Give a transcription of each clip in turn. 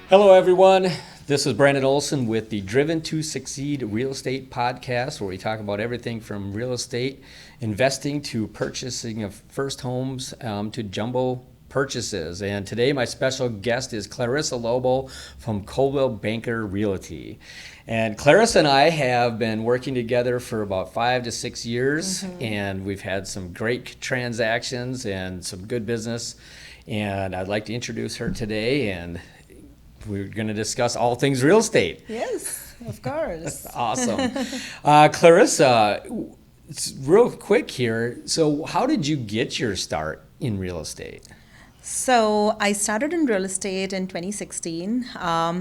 Hello, everyone. This is Brandon Olson with the Driven to Succeed Real Estate Podcast, where we talk about everything from real estate investing to purchasing of first homes to jumbo purchases. And today, my special guest is Clarissa Lobo from Coldwell Banker Realty. And Clarissa and I have been working together for about 5 to 6 years, and we've had some great transactions and some good business. And I'd like to introduce her today, and we're going to discuss all things real estate. Yes, of course. Awesome. Clarissa, real quick here. So how did you get your start in real estate? So I started in real estate in 2016.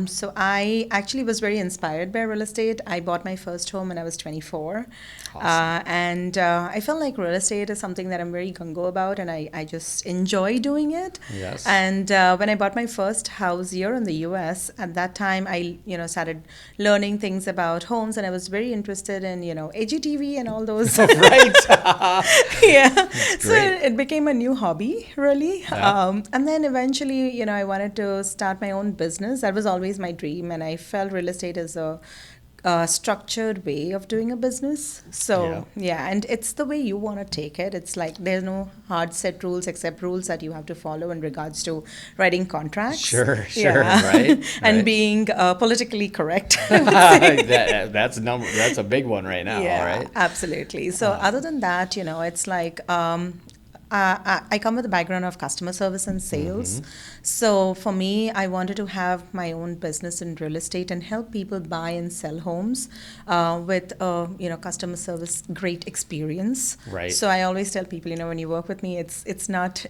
So I actually was very inspired by real estate. I bought my first home when I was 24. Awesome. I felt like real estate is something that I'm very gung-ho about, and I just enjoy doing it. Yes. And when I bought my first house here in the US, at that time I started learning things about homes, and I was very interested in HGTV and all those. Right. Yeah. That's So great. it became a new hobby, really. Yeah. And then eventually, I wanted to start my own business. That was always my dream, and I felt real estate is a structured way of doing a business. So yeah, and it's the way you want to take it. It's like there's no hard set rules except rules that you have to follow in regards to writing contracts. Sure, Yeah. right. And right. being politically correct. I would say. That's a big one right now, Yeah, all right? absolutely. So other than that, it's like I come with a background of customer service and sales. So for me, I wanted to have my own business in real estate and help people buy and sell homes with customer service great experience. Right. So I always tell people, when you work with me, it's not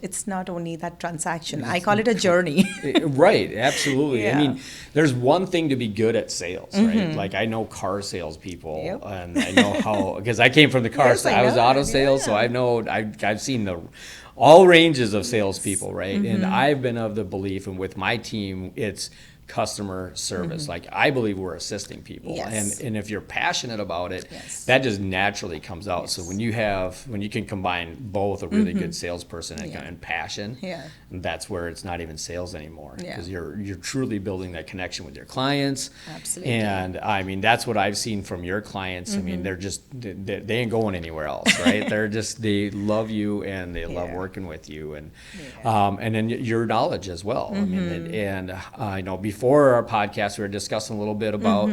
only that transaction. I call it a journey. Right, absolutely. I Yeah. mean, there's one thing to be good at sales, right? Like I know car salespeople, Yep. and I know how, because I came from the car, Yes, so I I was know. auto sales, so Yeah. I know I've seen all ranges of salespeople, right? And I've been of the belief, and with my team, it's customer service. Like I believe we're assisting people, Yes. and if you're passionate about it, Yes. that just naturally comes out. So Yes. when you can combine both a really good salesperson Yeah. and passion, Yeah. that's where it's not even sales anymore, Yeah. because you're truly building that connection with your clients. Absolutely. And I mean, that's what I've seen from your clients. I mean, they ain't going anywhere else, right? They love you, and they love Yeah. working with you, and then your knowledge as well. I mean, and I know before our podcast we were discussing a little bit about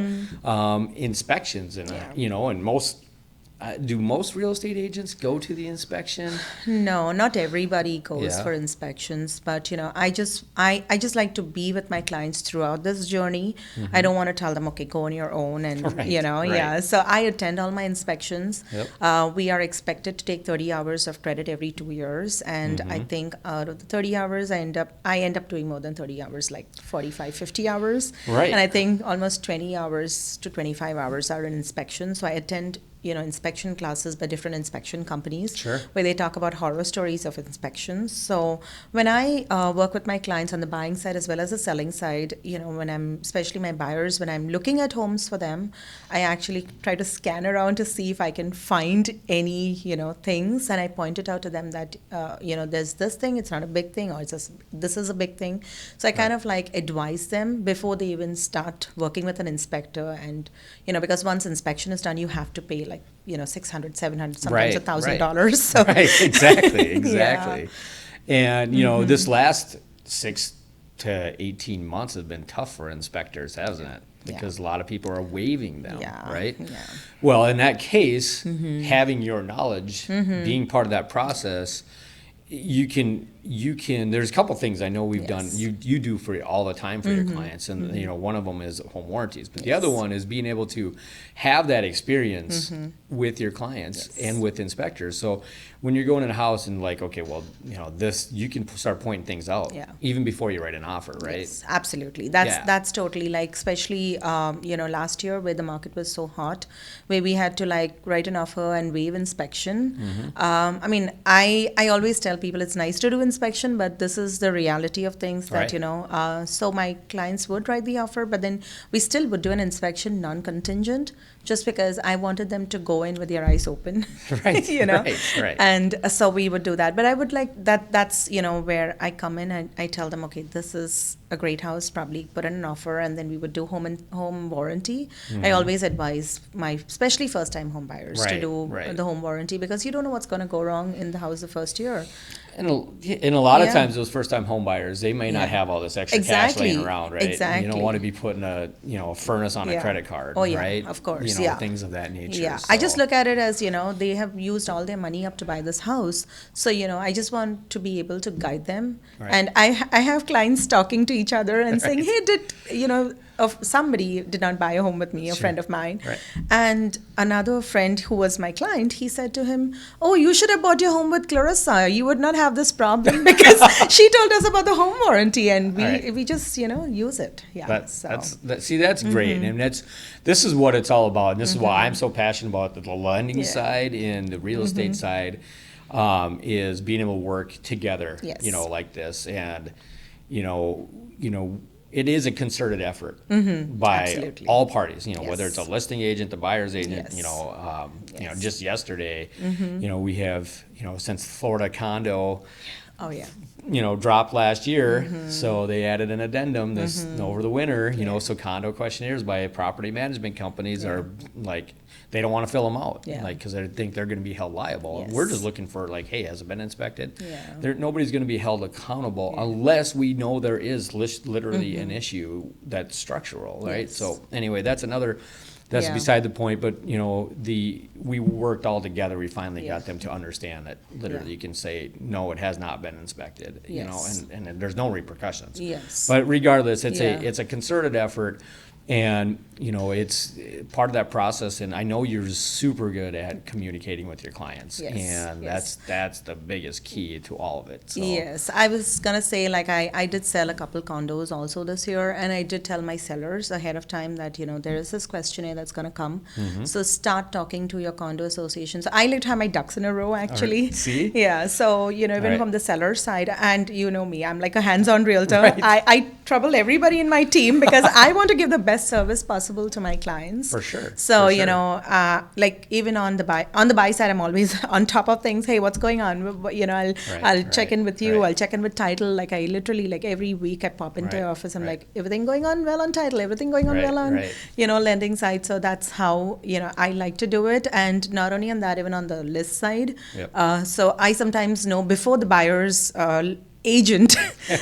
inspections, and and do most real estate agents go to the inspection? No, not everybody goes Yeah. for inspections, but I just like to be with my clients throughout this journey. I don't want to tell them, okay, go on your own, and Right, yeah. right. So I attend all my inspections. Yep. We are expected to take 30 hours of credit every 2 years, and I think out of the 30 hours, I end up doing more than 30 hours, like 45, 50 hours. Right. And I think almost 20 hours to 25 hours are in inspection. So I attend inspection classes by different inspection companies, Sure. where they talk about horror stories of inspections. So when I work with my clients on the buying side as well as the selling side, especially my buyers, when I'm looking at homes for them, I actually try to scan around to see if I can find any, things, and I point it out to them that, there's this thing, it's not a big thing, or this is a big thing. So I kind of like advise them before they even start working with an inspector, and, because once inspection is done, you have to pay like, $600, $700, sometimes Right, $1,000. So Right, exactly. And this last 6 to 18 months has been tough for inspectors, hasn't it? Because a lot of people are waiving them, Yeah, right? yeah. Well, in that case, having your knowledge, being part of that process, you can there's a couple things I know we've done, Yes. you do for all the time for your clients, and one of them is home warranties, but the other one is being able to have that experience with your clients and with inspectors. So when you're going in a house and like, okay, well, this, you can start pointing things out even before you write an offer, right? Yes, absolutely. That's totally, like, especially last year where the market was so hot, where we had to like write an offer and waive inspection. I mean, I always tell people it's nice to do inspection, but this is the reality of things that, Right. you know, so my clients would write the offer, but then we still would do an inspection non-contingent just because I wanted them to go in with their eyes open. Right, You know, right. and so we would do that. But I would like that. That's, you know, where I come in and I tell them, okay, this is a great house. Probably put in an offer, and then we would do home warranty. I always advise my especially first time home buyers to Right, do right. the home warranty, because you don't know what's going to go wrong in the house the first year. And a lot of Yeah. times, those first-time home buyers, they may not Yeah. have all this extra cash Exactly, laying around, right? You exactly. don't want to be putting a furnace on a Yeah. credit card, Oh, yeah, right? of course, You know, yeah. things of that nature. Yeah, I just so- look at it as, you know, they have used all their money up to buy this house. So, you know, I just want to be able to guide them. Right. And I have clients talking to each other and saying, hey, of somebody did not buy a home with me, a Sure. friend of mine. Right. And another friend who was my client, he said to him, oh, you should have bought your home with Clarissa. You would not have this problem because she told us about the home warranty, and Right. we just, you know, use it. Yeah. That's great, and this is what it's all about. And this is why I'm so passionate about the lending Yeah. side and the real estate side, is being able to work together. Yes. You know, like this, and you know, it is a concerted effort by Absolutely. all parties. You know, whether Yes. it's a listing agent, the buyer's agent. Yes. You know, Yes. just yesterday, you know, we have since Florida condo Oh, yeah. dropped last year, so they added an addendum this over the winter. You know, so condo questionnaires by property management companies are like, they don't want to fill them out, Yeah. like, because they think they're going to be held liable. Yes. We're just looking for like, hey, has it been inspected? Yeah. Nobody's going to be held accountable unless we know there is literally an issue that's structural, right? Yes. So anyway, that's another. That's Yeah. beside the point, but we worked all together. We finally Yeah. got them to understand that literally Yeah. you can say, no, it has not been inspected, Yes. and there's no repercussions. Yes. But regardless, it's Yeah. a concerted effort, and it's part of that process. And I know you're super good at communicating with your clients, Yes, and yes. that's the biggest key to all of it. So. Yes, I was gonna say, like, I did sell a couple condos also this year, and I did tell my sellers ahead of time that, there is this questionnaire that's gonna come. So start talking to your condo associations. I like to have my ducks in a row, actually. See? Yeah, so, even Right. from the seller side, and you know me, I'm like a hands-on realtor. Right. I trouble everybody in my team because I want to give the best service possible to my clients. For sure, So, for sure. like even on the buy side, I'm always on top of things. Hey, what's going on? I'll check in with you. right. I'll check in with title. Like I literally, like every week I pop into Right, your office. I'm right. like, everything going on well on title, everything going on Right, well on, right. lending side. So that's how, I like to do it. And not only on that, even on the list side. Yep. So I sometimes know before the buyer's agent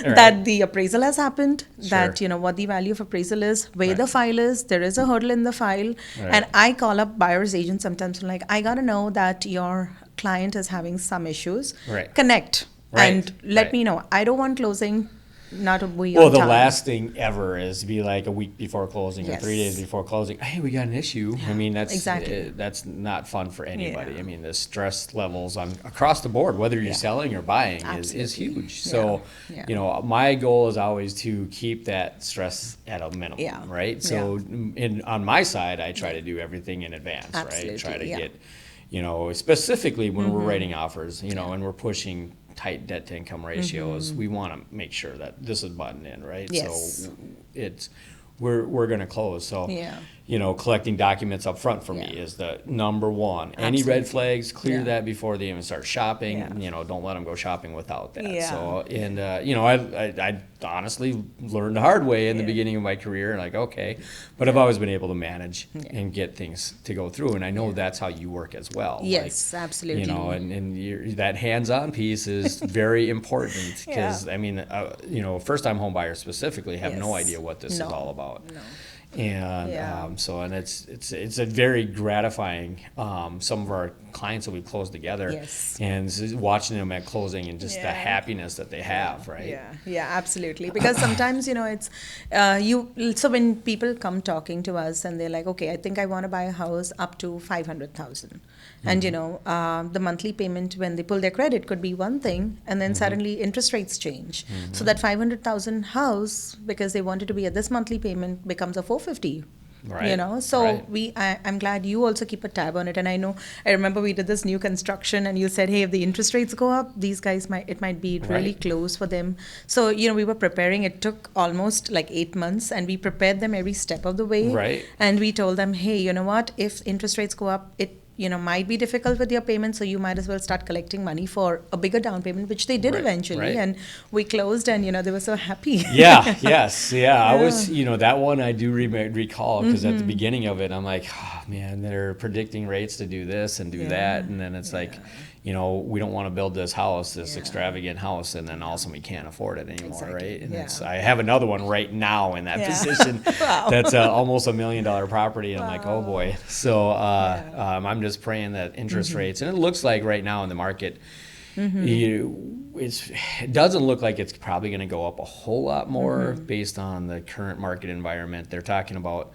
that the appraisal has happened, that Sure. what the value of appraisal is, where Right. the file is, there is a hurdle in the file. Right. And I call up buyer's agent sometimes, I'm like, I gotta know that your client is having some issues. Right. Connect Right, and let right. me know. I don't want closing not a week Well, on the time. last thing ever is to be like a week before closing or Yes. 3 days before closing. Hey, we got an issue. I mean, that's exactly. that's not fun for anybody. Yeah. I mean, the stress levels across the board, whether you're Yeah. selling or buying, is Absolutely. huge. So, Yeah. my goal is always to keep that stress at a minimum, Yeah. right? So, on my side, I try to do everything in advance, Absolutely, right? Try to yeah. get, specifically when we're writing offers, and we're pushing tight debt to income ratios, we want to make sure that this is buttoned in, right? Yes. So we're going to close. So, Yeah. collecting documents up front for me Yeah. is the number one. Any red Absolutely. flags, clear Yeah. that before they even start shopping. Yeah. Don't let them go shopping without that. Yeah. So, and I honestly learned the hard way in the Yeah. beginning of my career. Like, okay, but I've always been able to manage and get things to go through, and I know that's how you work as well. Yes, Like, absolutely. and that hands-on piece is very important because Yeah. I mean, first-time home buyers specifically have no Yes. idea what this is No. all about. No. And Yeah. and it's a very gratifying. Some of our clients that we closed together, Yes. and watching them at closing and just the Yeah. happiness that they have, right? Yeah, absolutely. Because sometimes, it's so when people come talking to us and they're like, okay, I think I want to buy a house up to 500,000. And, the monthly payment when they pull their credit could be one thing, and then suddenly interest rates change. So that 500,000 house, because they wanted to be at this monthly payment, becomes a 450. Right, You know, so right. I'm glad you also keep a tab on it. And I know, I remember we did this new construction, and you said, hey, if the interest rates go up, these guys it might be really Right. close for them. So, we were preparing. It took almost like 8 months, and we prepared them every step of the way. Right. And we told them, hey, you know what? If interest rates go up, it might be difficult with your payments, so you might as well start collecting money for a bigger down payment, which they did Right, eventually. right. And we closed, and they were so happy. Yeah, yes, yeah. I Yeah. was, that one I do recall because at the beginning of it, I'm like, oh man, they're predicting rates to do this and do that. And then it's like, we don't want to build this house, this extravagant house, and then all of a sudden we can't afford it anymore, Exactly, right? And yeah. I have another one right now in that Yeah. position Wow. that's almost $1 million property. And I'm like, oh boy. So I'm just praying that interest rates, and it looks like right now in the market, it doesn't look like it's probably going to go up a whole lot more based on the current market environment. They're talking about,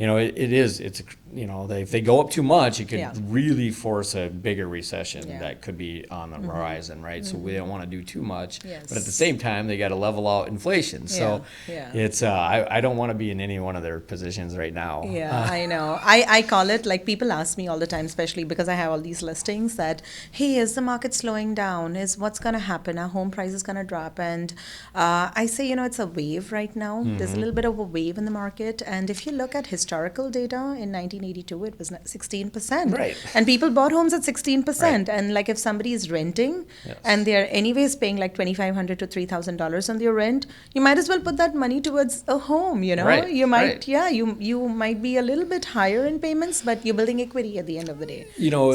if they go up too much, it could Yeah. really force a bigger recession Yeah. that could be on the horizon, right? So we don't want to do too much, Yes. but at the same time, they got to level out inflation. So Yeah. it's I don't want to be in any one of their positions right now. Yeah, I know. I call it, like, people ask me all the time, especially because I have all these listings, that, hey, is the market slowing down? Is what's going to happen? Our home price is going to drop. And I say, it's a wave right now. There's a little bit of a wave in the market. And if you look at historical data, in 1982, it was 16%. Right. And people bought homes at 16%. Right. And like, if somebody is renting Yes. and they're anyways paying like $2,500 to $3,000 on their rent, you might as well put that money towards a home, Right, You might, right. yeah, you might be a little bit higher in payments, but you're building equity at the end of the day.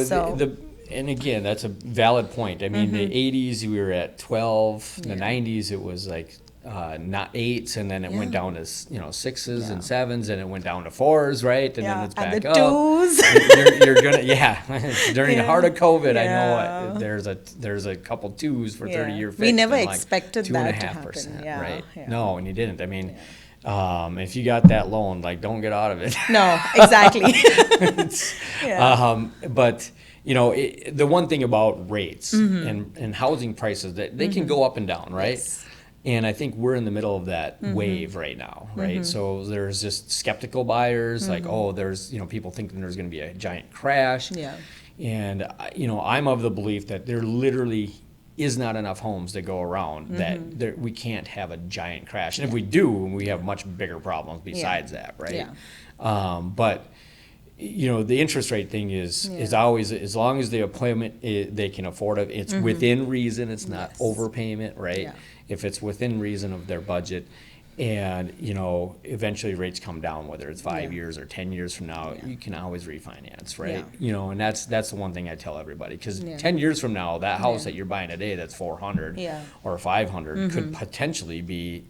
So- And again, that's a valid point. I mean, the 80s we were at 12. In the 90s it was like not 8s, and then it went Yeah. down to 6s and Yeah. 7s, and it went down to 4s, right? And then Yeah, it's and back the up. 2s. You're gonna during the Yeah. heart of COVID, I Yeah. know there's a couple 2s for 30-year fixed. We never I'm like, expected that to 2.5%, happen. Yeah, right? yeah. No, and you didn't. I mean, if you got that loan, like, don't get out of it. No, exactly. But the one thing about rates and housing prices, that they can go up and down, right? Yes. And I think we're in the middle of that wave right now, right? So there's just skeptical buyers, like, oh, there's people thinking there's going to be a giant crash. Yeah. And I'm of the belief that there literally is not enough homes to go around that we can't have a giant crash. And if we do, we have much bigger problems besides that, right? Yeah. But the interest rate thing is always, as long as the employment they can afford it, it's within reason. It's not Yes. overpayment, right? Yeah. If it's within reason of their budget, and eventually rates come down, whether it's 5 years or 10 years from now, you can always refinance, right? And that's the one thing I tell everybody, because 10 years from now, that house that you're buying today that's 400 or 500 could potentially be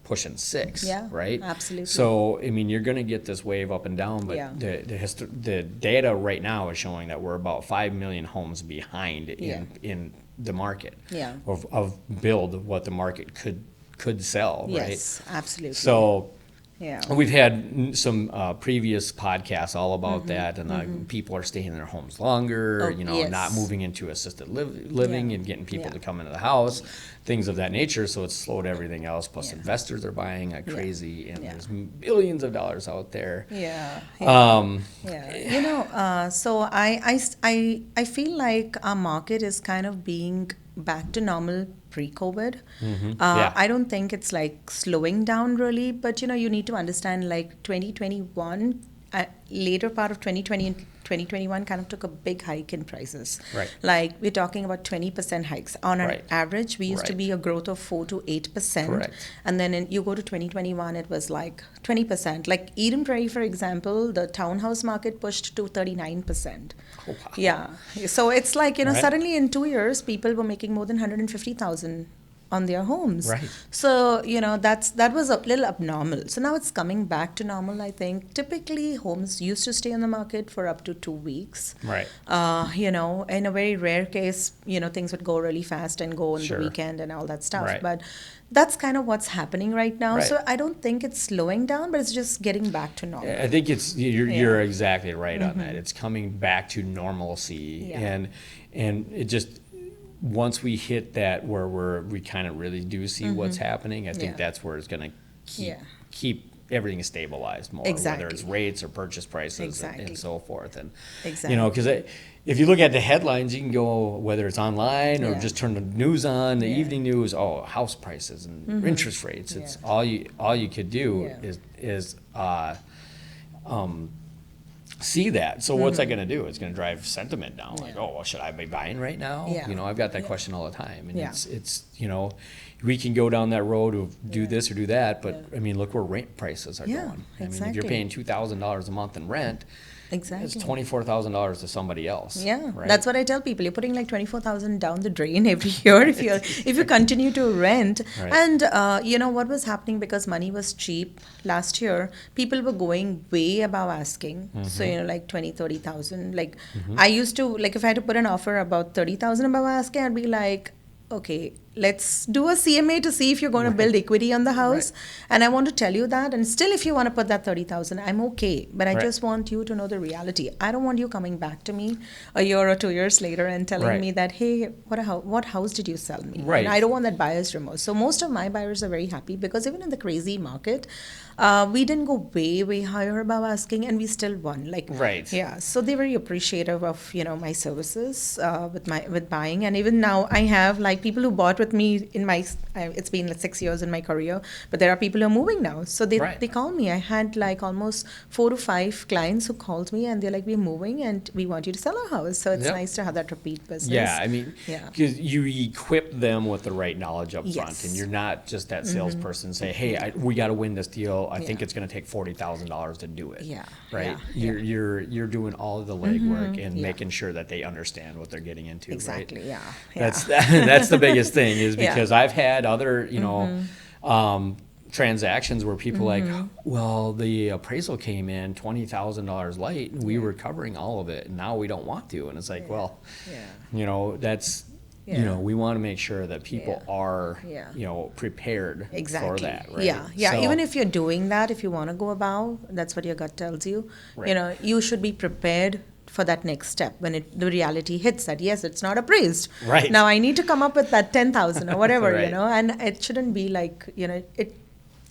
pushing 6, Yeah, right? absolutely. So I mean, you're going to get this wave up and down, but Yeah. the data right now is showing that we're about 5 million homes behind in the market Yeah. of build what the market could sell, right? Yes, absolutely. So yeah. we've had some previous podcasts all about that, and people are staying in their homes longer, Oh, yes. not moving into assisted living Yeah. and getting people Yeah. to come into the house, things of that nature. So it's slowed everything else. Plus, Yeah. investors are buying like crazy, and Yeah. there's billions of dollars out there. Yeah. Um, So I feel like our market is kind of being back to normal pre-COVID. Yeah. I don't think it's like slowing down really, but you need to understand, like, 2021, later part of 2020 and 2021 kind of took a big hike in prices. Right. Like, we're talking about 20% hikes. On an Right. average, we used to Right. be a growth of 4 to 8%. Correct. And then you go to 2021, it was like 20%. Like Eden Prairie, for example, the townhouse market pushed to 39%. Wow. Yeah. So it's like, Right. suddenly in 2 years, people were making more than 150,000 on their homes. Right. So, that was a little abnormal. So now it's coming back to normal, I think. Typically, homes used to stay on the market for up to 2 weeks. Right. In a very rare case, things would go really fast and go on Sure. the weekend and all that stuff. Right. But that's kind of what's happening right now. Right. So I don't think it's slowing down, but it's just getting back to normal. I think you're Yeah. exactly right on that. It's coming back to normalcy, Yeah. and it just, once we hit that where we kind of really do see what's happening, I think Yeah. that's where it's going to Yeah. keep everything is stabilized more, whether Exactly. it's rates or purchase prices Exactly. and so forth. And, Exactly. you know, because if you look at the headlines, you can go, whether it's online or Yeah. just turn the news on, the Yeah. evening news, oh, house prices and interest rates. It's Yeah. all you could do Yeah. is see that. So what's that going to do? It's going to drive sentiment down. Like, Yeah. oh, well, should I be buying right now? Yeah. You know, I've got that Yeah. question all the time. And Yeah. it's you know, we can go down that road of do Yeah. this or do that, but Yeah. I mean, look where rent prices are Yeah, going. I mean, if exactly. you're paying $2,000 a month in rent, Exactly. it's $24,000 to somebody else. Yeah, right? that's what I tell people. You're putting like 24,000 down the drain every year if you continue to rent. Right. And you know what was happening, because money was cheap last year, people were going way above asking. So Mm-hmm. you know, like 20, 30,000. Like I used to, like, if I had to put an offer about 30,000 above asking, I'd be like, okay, let's do a CMA to see if you're going to build equity on the house. And I want to tell you that. And still, if you want to put that 30,000, I'm okay. But I Right. just want you to know the reality. I don't want you coming back to me a year or 2 years later and telling Right. me that, hey, what house did you sell me? Right. And I don't want that buyer's remorse. So most of my buyers are very happy, because even in the crazy market, we didn't go way higher above asking, and we still won. Like, Right. yeah. So they're very appreciative of, you know, my services with buying. And even now, I have like people who bought with me in my. It's been like 6 years in my career, but there are people who are moving now. So they Right. they call me. I had like almost 4 to 5 clients who called me, and they're like, we're moving and we want you to sell our house. So it's Yep. nice to have that repeat business. Yeah, I mean, Yeah. because you equip them with the right knowledge up front, Yes. and you're not just that salesperson say, "Hey, we got to win this deal. I think Yeah. it's going to take $40,000 to do it." Yeah, right. yeah, You're doing all of the legwork and yeah. making sure that they understand what they're getting into. Exactly. Right? Yeah. That's that's the biggest thing is Yeah. because I've had other transactions where people like, well, the appraisal came in $20,000 late, and we were covering all of it, and now we don't want to, and it's like, well, Yeah. you know, that's. You Yeah. know, we want to make sure that people Yeah. are, Yeah. you know, prepared Exactly. for that, right? Yeah, yeah. So- Even if you're doing that, if you want to go above, that's what your gut tells you. Right. You know, you should be prepared for that next step when the reality hits that yes, it's not appraised. Right. Now I need to come up with that 10,000 or whatever, Right. you know, and it shouldn't be like, you know,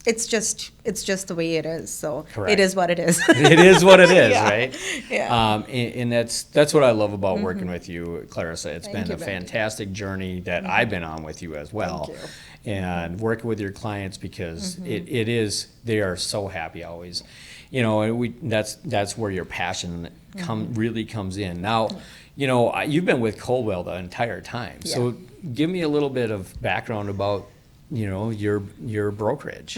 it's just the way it is. So Correct. it is what it is. It is what it is, Yeah. right? Yeah. And that's what I love about working with you, Clarissa. It's Thank been you, a Brandon. fantastic journey that I've been on with you as well. Thank you. And working with your clients because it is, they are so happy always. You know, and that's where your passion really comes in. Now, you know, you've been with Coldwell the entire time. So give me a little bit of background about, you know, your brokerage.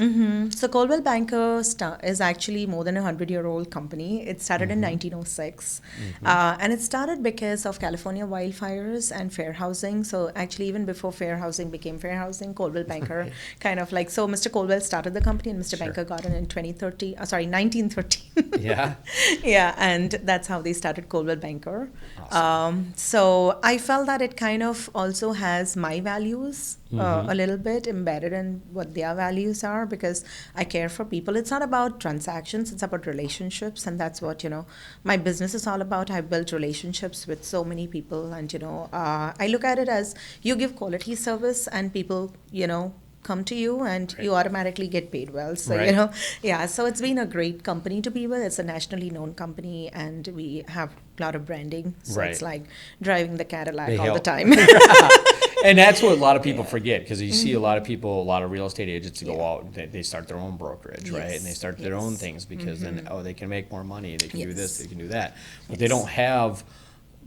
So Coldwell Banker is actually more than 100-year-old company. It started in 1906, and it started because of California wildfires and fair housing. So actually, even before fair housing became fair housing, Coldwell Banker kind of like, so Mr. Coldwell started the company, and Mr. Sure. Banker got in 1913. Yeah. Yeah, and that's how they started Coldwell Banker. So I felt that it kind of also has my values a little bit embedded in what their values are, because I care for people. It's not about transactions, it's about relationships, and that's what, you know, my business is all about. I built relationships with so many people, and, you know, I look at it as you give quality service and people, you know, come to you and you automatically get paid well. So, Right. you know, yeah, so it's been a great company to be with. It's a nationally known company, and we have a lot of branding. So Right. it's like driving the Cadillac They all help. the time. And that's what a lot of people forget, because you see a lot of people, a lot of real estate agents go out, they start their own brokerage, right? And they Yes, start their own yes. things because then, oh, they can make more money, they can do this, Yes. they can do that. But they don't have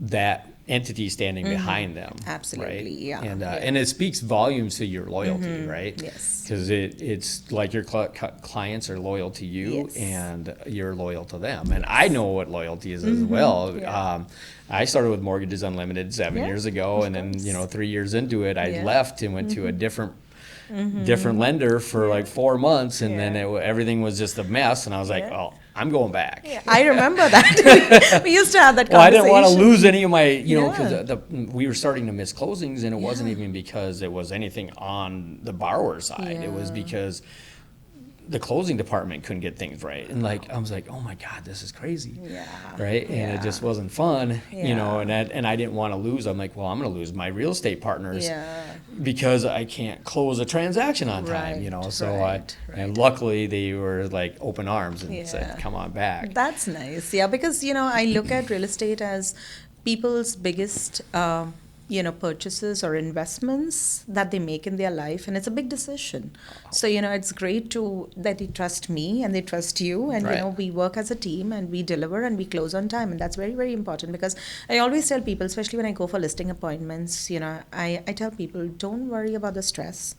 that entity standing behind them. Absolutely, right? yeah, And, yeah. and it speaks volumes to your loyalty, right? Yes. Because it's like your clients are loyal to you Yes. and you're loyal to them. And I know what loyalty is as well. Yeah. I started with Mortgages Unlimited 7 Yeah, years ago, and then, you know, 3 years into it, I Yeah. left and went to a different lender for like 4 months, and then Yeah. everything was just a mess, and I was like, Yeah. oh, I'm going back. I remember that. We used to have that Well, I conversation. didn't want to lose any of my, you know, Yeah. because we were starting to miss closings, and it wasn't Yeah. even because it was anything on the borrower side. It was Yeah. because the closing department couldn't get things right. And like, I was like, oh my God, this is crazy. Yeah. Right. And it just wasn't fun, and I didn't want to lose. I'm like, well, I'm going to lose my real estate partners because I can't close a transaction on time, so and luckily they were like open arms and said, come on back. That's nice. Yeah. Because, I look at real estate as people's biggest, purchases or investments that they make in their life, and it's a big decision. So it's great that they trust me and they trust you, and we work as a team and we deliver and we close on time, and that's very, very important. Because I always tell people, especially when I go for listing appointments, I tell people, don't worry about the stress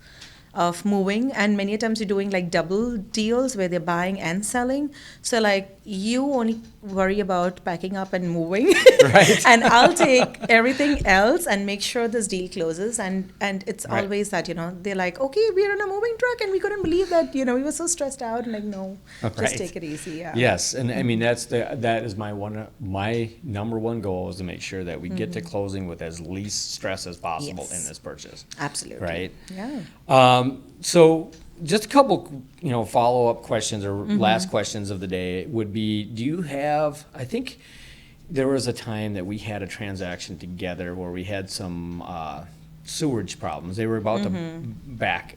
of moving, and many a times you're doing like double deals where they're buying and selling. So like you only worry about packing up and moving, right? And I'll take everything else and make sure this deal closes. And it's always that they're like, okay, we're in a moving truck and we couldn't believe that we were so stressed out, and like, no, just take it easy. Yes, and I mean that is my number one goal is to make sure that we get to closing with as least stress as possible in this purchase. Absolutely. Right. Yeah. So just a couple, follow-up questions or last questions of the day would be, do you have, I think there was a time that we had a transaction together where we had some sewage problems. They were about to back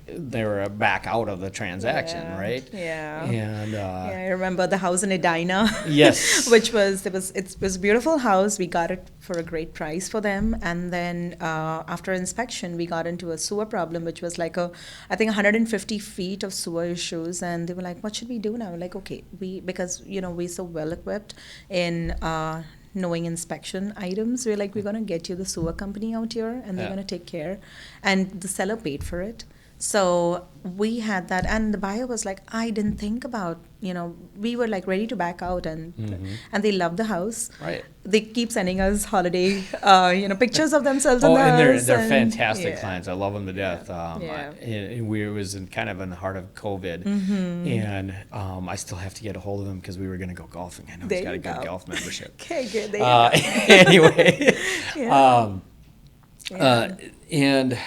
out of the transaction, right? Yeah. And I remember the house in Edina. Yes. Which was it was a beautiful house. We got it for a great price for them, and then after inspection, we got into a sewer problem, which was like I think 150 feet of sewer issues, and they were like, "What should we do now?" We're like, okay, because we're so well equipped in knowing inspection items. We're like, we're going to get you the sewer company out here, and they're going to take care. And the seller paid for it. So we had that, and the buyer was like, I didn't think about, we were like ready to back out, and they love the house. Right. They keep sending us holiday, pictures of themselves in the and house. They're fantastic clients. I love them to death. And we was kind of in the heart of COVID, and I still have to get a hold of him because we were going to go golfing. I know he's got a good golf membership. Okay, good. There you go. Anyway, and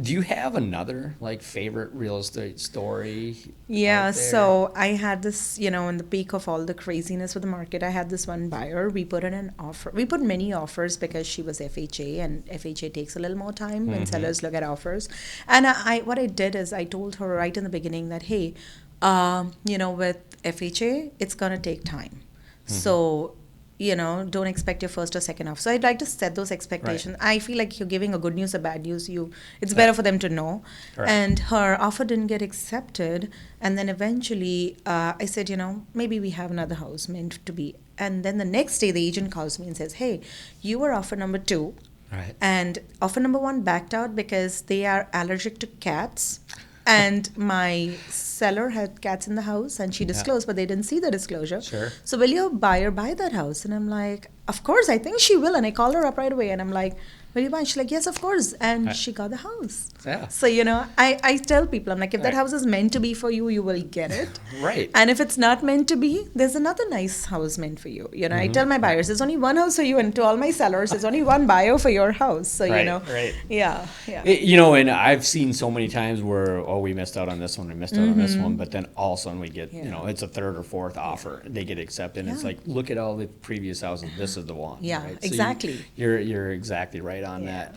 do you have another favorite real estate story? Yeah, so I had this, in the peak of all the craziness with the market, I had this one buyer. We put in an offer. We put many offers because she was FHA, and FHA takes a little more time when sellers look at offers. And what I did is I told her right in the beginning that, hey, with FHA, it's going to take time. So don't expect your first or second offer. So I'd like to set those expectations. Right. I feel like you're giving a good news or bad news. It's better for them to know. Right. And her offer didn't get accepted. And then eventually I said, maybe we have another house meant to be. And then the next day the agent calls me and says, hey, you were offer number 2. Right. And offer number 1 backed out because they are allergic to cats. And my seller had cats in the house, and she disclosed, but they didn't see the disclosure. Sure. So will your buyer buy that house? And I'm like, of course, I think she will. And I called her up right away, and I'm like, will you buy? She's like, yes, of course. And she got the house. Yeah. So, I tell people, I'm like, if that house is meant to be for you, you will get it. Right. And if it's not meant to be, there's another nice house meant for you. I tell my buyers, there's only one house for you, and to all my sellers, there's only one buyer for your house. So, Right. Yeah. And I've seen so many times where, we missed out on this one, we missed out on this one, but then all of a sudden we get, it's a third or fourth offer. They get accepted, and it's like, look at all the previous houses. This is the one. Yeah, right? exactly. So you're exactly right on that.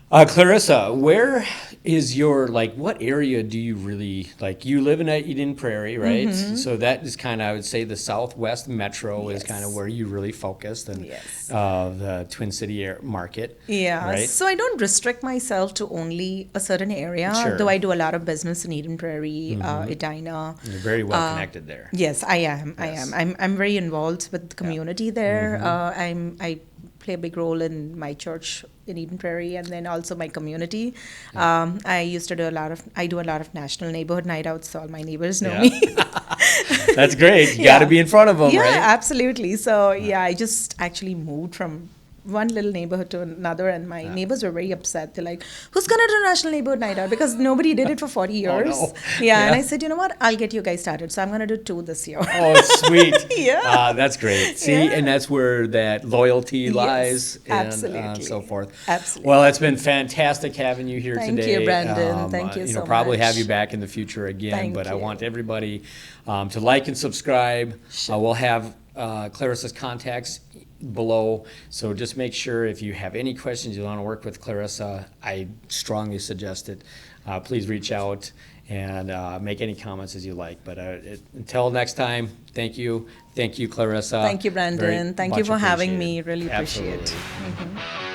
Clarissa, where is your, what area do you really, you live in Eden Prairie, right? So that is kind of, I would say, the Southwest Metro is kind of where you really focused, and the Twin City market. Yeah, right? So I don't restrict myself to only a certain area, though I do a lot of business in Eden Prairie, Edina. You're very well connected there. Yes, I am. Yes. I'm very involved with the community there. I play a big role in my church in Eden Prairie, and then also my community. I used to do a lot of national neighborhood night outs, so all my neighbors know me. That's great. You got to be in front of them, right? Yeah, absolutely. So I just actually moved from one little neighborhood to another, and my neighbors were very upset. They're like, "Who's gonna do National Neighborhood Night Out?" Because nobody did it for 40 years. no. Yeah, and Yeah. I said, you know what? I'll get you guys started. So I'm gonna do 2 this year. Oh, sweet. Yeah. That's great. See, Yeah. and that's where that loyalty Yes, lies and absolutely. so forth. Absolutely. Well, it's been fantastic having you here Thank today. you, Brandon. Thank you so Probably have much. you back in the future again, Thank but I you. want everybody to like and subscribe. Sure. We'll have Clarissa's contacts below, so just make sure if you have any questions you want to work with Clarissa, I strongly suggest it. Please reach out and make any comments as you like. But until next time, thank you, Clarissa. Thank you, Brandon. Very Thank you much for having appreciated. me. Really appreciate Absolutely. it. Mhm.